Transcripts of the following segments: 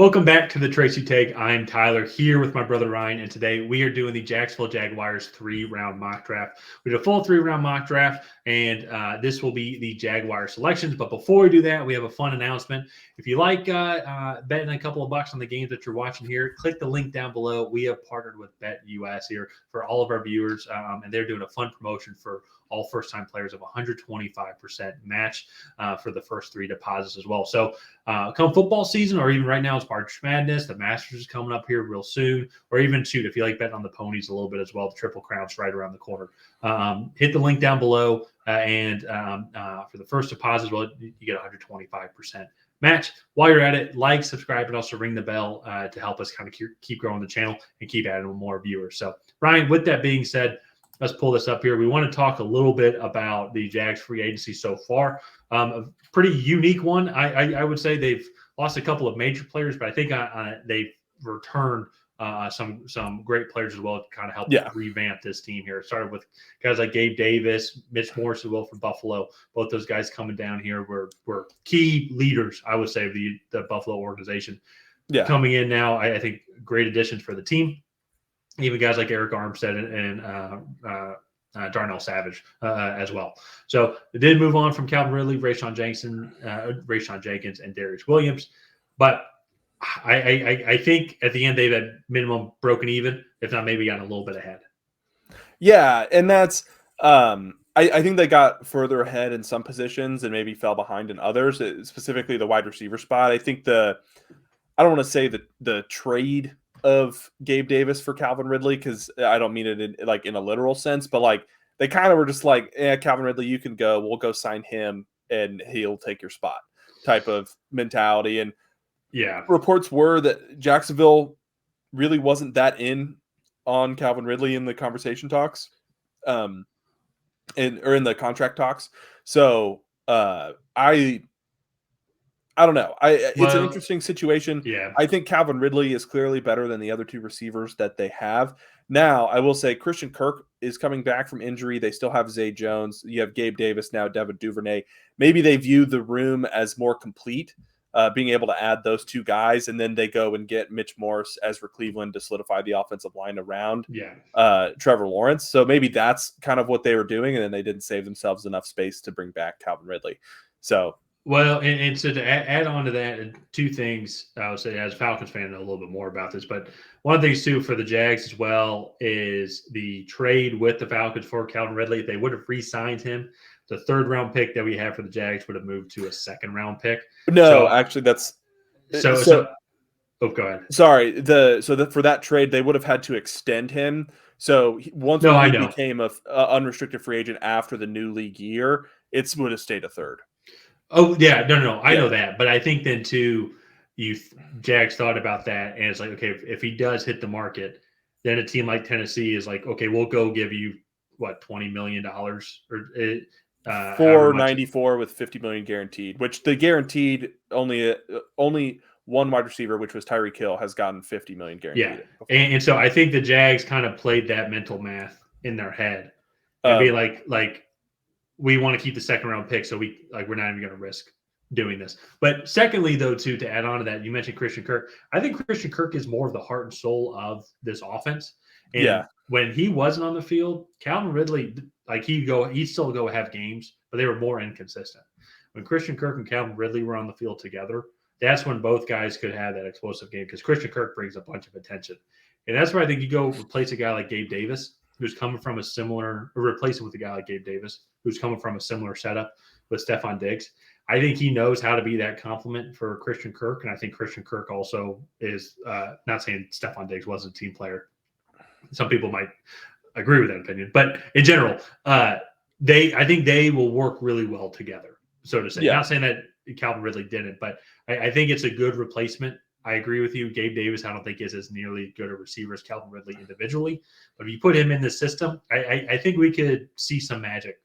Welcome back to the Tracy Take. I'm Tyler here with my brother Ryan, and today we are doing the Jacksonville Jaguars 3-round mock draft. We did a full 3-round mock draft, and this will be the Jaguar selections. But before we do that, we have a fun announcement. If you like betting a couple of bucks on the games that you're watching here, click the link down below. We have partnered with BetUS here for all of our viewers, and they're doing a fun promotion for all first-time players of 125% match for the first 3 deposits as well. So come football season, or even right now it's March Madness, the Masters is coming up here real soon, or even if you like betting on the ponies a little bit as well, the Triple Crown's right around the corner. Hit the link down below, and for the first deposit as well, you get 125% match. While you're at it, like, subscribe, and also ring the bell to help us kind of keep growing the channel and keep adding more viewers. So, Ryan, with that being said, let's pull this up here. We want to talk a little bit about the Jags free agency so far. A pretty unique one. I would say they've lost a couple of major players, but I think they've returned some great players as well to kind of help revamp this team here. It started with guys like Gabe Davis, Mitch Morse as well from Buffalo. Both those guys coming down here were key leaders, I would say, of the Buffalo organization. Yeah. Coming in now, I think great additions for the team. Even guys like Eric Armstead and Darnell Savage as well. So they did move on from Calvin Ridley, Rayshawn Jenkins, and Darius Williams. But I think at the end they've at minimum broken even, if not maybe gotten a little bit ahead. Yeah, and that's I think they got further ahead in some positions and maybe fell behind in others, specifically the wide receiver spot. I think I don't want to say the trade of Gabe Davis for Calvin Ridley, because I don't mean it in a literal sense, but like they kind of were just like, Calvin Ridley, you can go, we'll go sign him and he'll take your spot type of mentality. And reports were that Jacksonville really wasn't that in on Calvin Ridley in the conversation talks, or in the contract talks. So I don't know. It's an interesting situation. Yeah. I think Calvin Ridley is clearly better than the other 2 receivers that they have. Now, I will say Christian Kirk is coming back from injury. They still have Zay Jones. You have Gabe Davis now, Devin Duvernay. Maybe they view the room as more complete, being able to add those 2 guys, and then they go and get Mitch Morse, Ezra Cleveland to solidify the offensive line around Trevor Lawrence. So maybe that's kind of what they were doing, and then they didn't save themselves enough space to bring back Calvin Ridley. So well, and so to add on to that, 2 things I would say as a Falcons fan, I know a little bit more about this, but one of the things too for the Jags as well is the trade with the Falcons for Calvin Ridley. If they would have re-signed him, the 3rd-round pick that we have for the Jags would have moved to a 2nd-round pick. No, actually, that's so. Oh, go ahead. Sorry. For that trade, they would have had to extend him. So once he became a unrestricted free agent after the new league year, it would have stayed a 3rd. Oh, yeah. No. I know that. But I think then, too, Jags thought about that. And it's like, okay, if he does hit the market, then a team like Tennessee is like, okay, we'll go give you, $20 million? Or $494 with $50 million guaranteed, which the guaranteed only one wide receiver, which was Tyreek Hill, has gotten $50 million guaranteed. Yeah. And so I think the Jags kind of played that mental math in their head and be like, we want to keep the 2nd-round pick, so we're not even going to risk doing this. But secondly, though, too, to add on to that, you mentioned Christian Kirk. I think Christian Kirk is more of the heart and soul of this offense. And when he wasn't on the field, Calvin Ridley, he'd still go have games, but they were more inconsistent. When Christian Kirk and Calvin Ridley were on the field together, that's when both guys could have that explosive game, because Christian Kirk brings a bunch of attention. And that's where I think you go replace a guy like Gabe Davis, who's coming from replace him with a guy like Gabe Davis, who's coming from a similar setup with Stephon Diggs. I think he knows how to be that compliment for Christian Kirk, and I think Christian Kirk also is not saying Stephon Diggs wasn't a team player. Some people might agree with that opinion, but in general, I think they will work really well together, so to say. Not saying that Calvin Ridley didn't, but I think it's a good replacement. I agree with you. Gabe Davis, I don't think is as nearly good a receiver as Calvin Ridley individually. But if you put him in the system, I think we could see some magic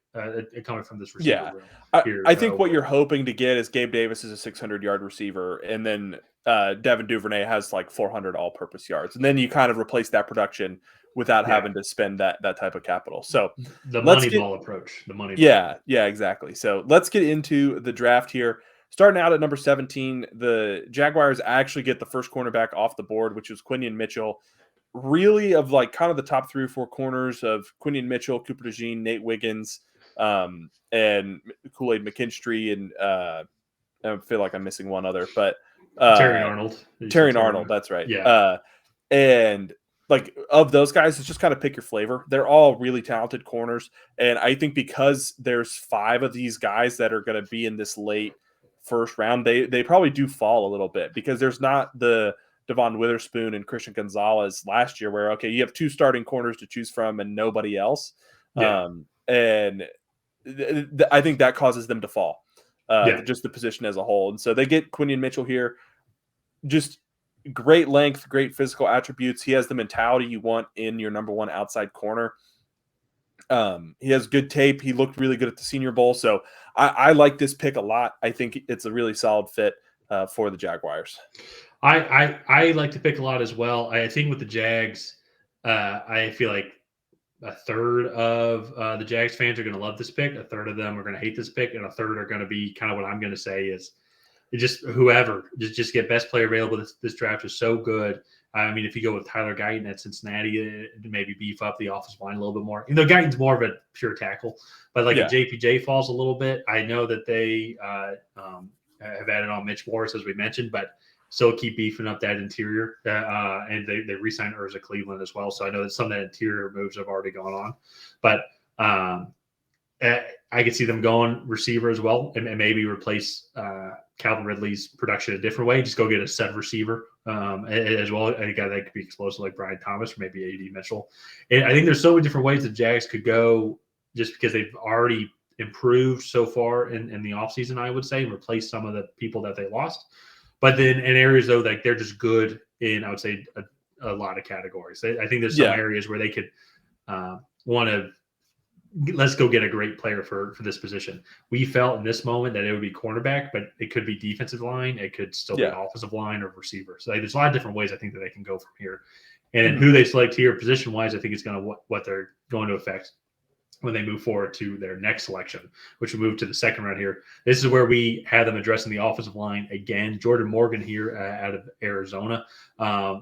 coming from this receiver room. Here, I think what you're hoping to get is Gabe Davis is a 600-yard receiver, and then Devin Duvernay has like 400 all-purpose yards. And then you kind of replace that production without having to spend that type of capital. So the money ball approach. Yeah, exactly. So let's get into the draft here. starting out at number 17, the Jaguars actually get the first cornerback off the board, which was Quinion Mitchell. Really, of like kind of the top 3 or 4 corners of Quinion Mitchell, Cooper DeJean, Nate Wiggins, and Kool-Aid McKinstry, and I feel like I'm missing one other, but Terry Arnold. Terry Arnold, that's right. Yeah. And like of those guys, it's just kind of pick your flavor. They're all really talented corners. And I think because there's 5 of these guys that are going to be in this late first round, they probably do fall a little bit because there's not the Devon Witherspoon and Christian Gonzalez last year where, okay, you have 2 starting corners to choose from and nobody else. Yeah. And I think that causes them to fall, just the position as a whole. And so they get Quinion Mitchell here. Just great length, great physical attributes. He has the mentality you want in your number 1 outside corner. He has good tape. He looked really good at the Senior Bowl. So I like this pick a lot. I think it's a really solid fit for the Jaguars. I like to pick a lot as well. I think with the Jags, I feel like a third of the Jags fans are going to love this pick. A third of them are going to hate this pick. And a third are going to be kind of what I'm going to say is just whoever, just get best player available. This draft is so good. I mean, if you go with Tyler Guyton at Cincinnati, maybe beef up the offensive line a little bit more. Guyton's more of a pure tackle, but like if JPJ falls a little bit, I know that they have added on Mitch Morris, as we mentioned, but still keep beefing up that interior. And they re-signed Urza Cleveland as well. So I know that some of that interior moves have already gone on. But I could see them going receiver as well and maybe replace Calvin Ridley's production a different way. Just go get a set receiver as well. A guy that could be explosive like Brian Thomas or maybe A.D. Mitchell. And I think there's so many different ways the Jags could go just because they've already improved so far in the offseason, I would say, and replace some of the people that they lost. But then in areas, though, like they're just good in, I would say, a lot of categories. I think there's some areas where they could want to let's go get a great player for this position. We felt in this moment that it would be cornerback, but it could be defensive line. It could still be offensive line or receiver. So there's a lot of different ways I think that they can go from here. And who they select here position-wise, I think is going to what they're going to affect when they move forward to their next selection, which will move to the second round here. This is where we had them addressing the offensive line again. Jordan Morgan here out of Arizona.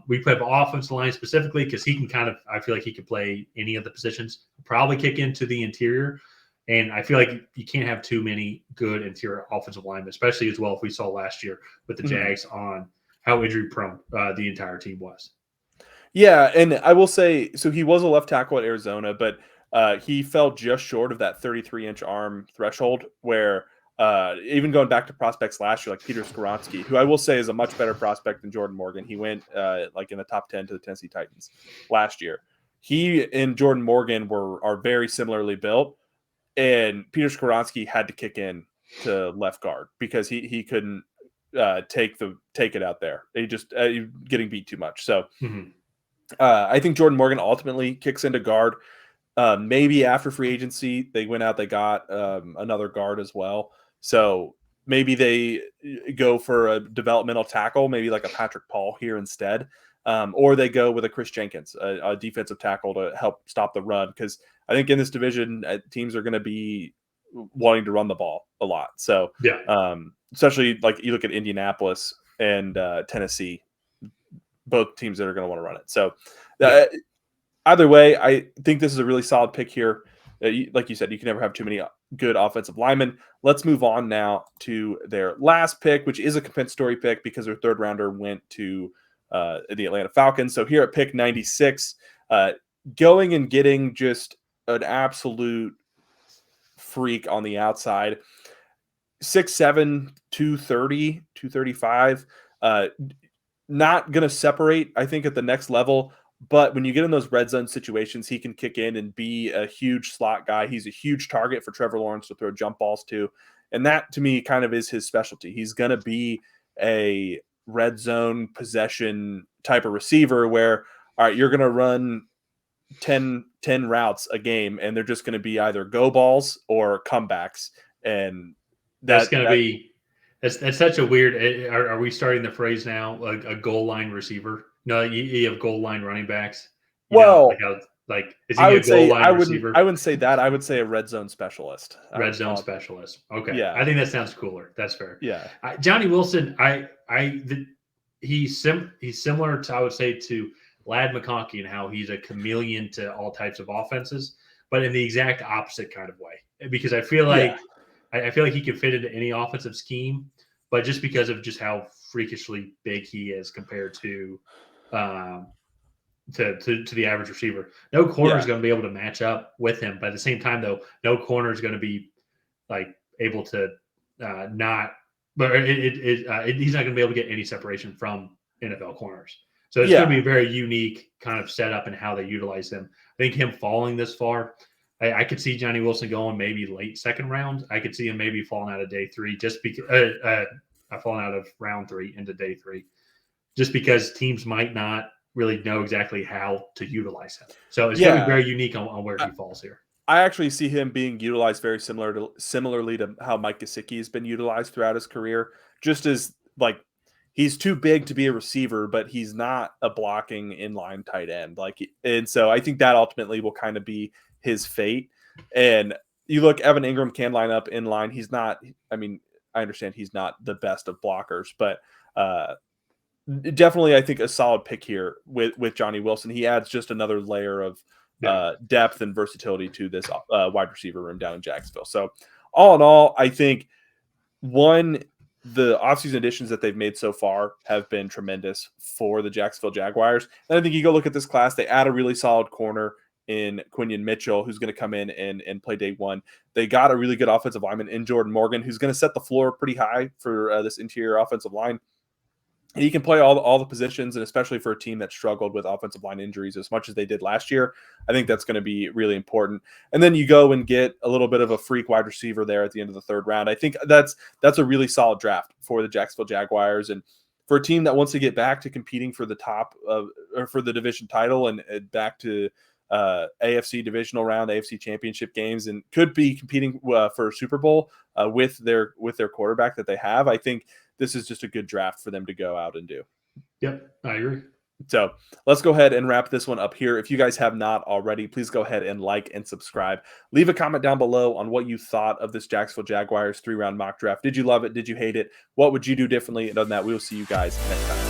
We put offensive line specifically because he can I feel like he could play any of the positions, probably kick into the interior. And I feel like you can't have too many good interior offensive linemen, especially as well if we saw last year with the Jags on how injury prone the entire team was. Yeah, and I will say, so he was a left tackle at Arizona, but he fell just short of that 33-inch arm threshold where even going back to prospects last year, like Peter Skoronski, who I will say is a much better prospect than Jordan Morgan. He went like in the top 10 to the Tennessee Titans last year. He and Jordan Morgan are very similarly built, and Peter Skoronski had to kick in to left guard because he couldn't take it out there. He just getting beat too much. So I think Jordan Morgan ultimately kicks into guard. Maybe after free agency, they went out, they got another guard as well. So maybe they go for a developmental tackle, maybe like a Patrick Paul here instead. Or they go with a Chris Jenkins, a defensive tackle to help stop the run. Because I think in this division, teams are going to be wanting to run the ball a lot. So especially like you look at Indianapolis and Tennessee, both teams that are going to want to run it. So either way, I think this is a really solid pick here. Like you said, you can never have too many good offensive linemen. Let's move on now to their last pick, which is a compensatory pick because their third rounder went to the Atlanta Falcons. So here at pick 96, going and getting just an absolute freak on the outside, 6'7", 230, 235. Not going to separate, I think, at the next level. But when you get in those red zone situations, he can kick in and be a huge slot guy. He's a huge target for Trevor Lawrence to throw jump balls to. And that, to me, kind of is his specialty. He's going to be a red zone possession type of receiver where, all right, you're going to run 10 routes a game, and they're just going to be either go balls or comebacks. And that's going to be – that's such a weird – are we starting the phrase now, like a goal line receiver? No, you have goal line running backs. Like, is he a goal line receiver? I wouldn't say that. I would say a red zone specialist. Red zone specialist. Okay, Yeah. I think that sounds cooler. That's fair. Yeah. Johnny Wilson, he's similar to, I would say, to Lad McConkey and how he's a chameleon to all types of offenses, but in the exact opposite kind of way. Because I feel like he can fit into any offensive scheme, but just because of just how freakishly big he is compared to the average receiver. No corner is going to be able to match up with him. But at the same time, though, no corner is going to be like able to not. But he's not going to be able to get any separation from NFL corners. So it's going to be a very unique kind of setup in how they utilize him. I think him falling this far, I could see Johnny Wilson going maybe late second round. I could see him maybe falling out of day 3 just because falling out of round 3 into day 3, just because teams might not really know exactly how to utilize him. So it's going to be very unique on where he falls here. I actually see him being utilized very similarly to how Mike Gesicki has been utilized throughout his career. Just as like he's too big to be a receiver, but he's not a blocking inline tight end. And so I think that ultimately will kind of be his fate. And you look, Evan Ingram can line up in line. He's not. I mean, I understand he's not the best of blockers, but definitely I think a solid pick here with Johnny Wilson. He adds just another layer of depth and versatility to this wide receiver room down in Jacksonville. So all in all, I think the offseason additions that they've made so far have been tremendous for the Jacksonville Jaguars. And I think you go look at this class, they add a really solid corner in Quinion Mitchell, who's going to come in and play day 1. They got a really good offensive lineman in Jordan Morgan, who's going to set the floor pretty high for this interior offensive line. He can play all the positions, and especially for a team that struggled with offensive line injuries as much as they did last year, I think that's going to be really important. And then you go and get a little bit of a freak wide receiver there at the end of the 3rd round. I think that's a really solid draft for the Jacksonville Jaguars, and for a team that wants to get back to competing for the top of or for the division title and back to AFC divisional round, AFC championship games, and could be competing for a Super Bowl with their quarterback that they have. I think this is just a good draft for them to go out and do. Yep, I agree. So let's go ahead and wrap this one up here. If you guys have not already, please go ahead and like and subscribe. Leave a comment down below on what you thought of this Jacksonville Jaguars 3-round mock draft. Did you love it? Did you hate it? What would you do differently? And other than that, we will see you guys next time.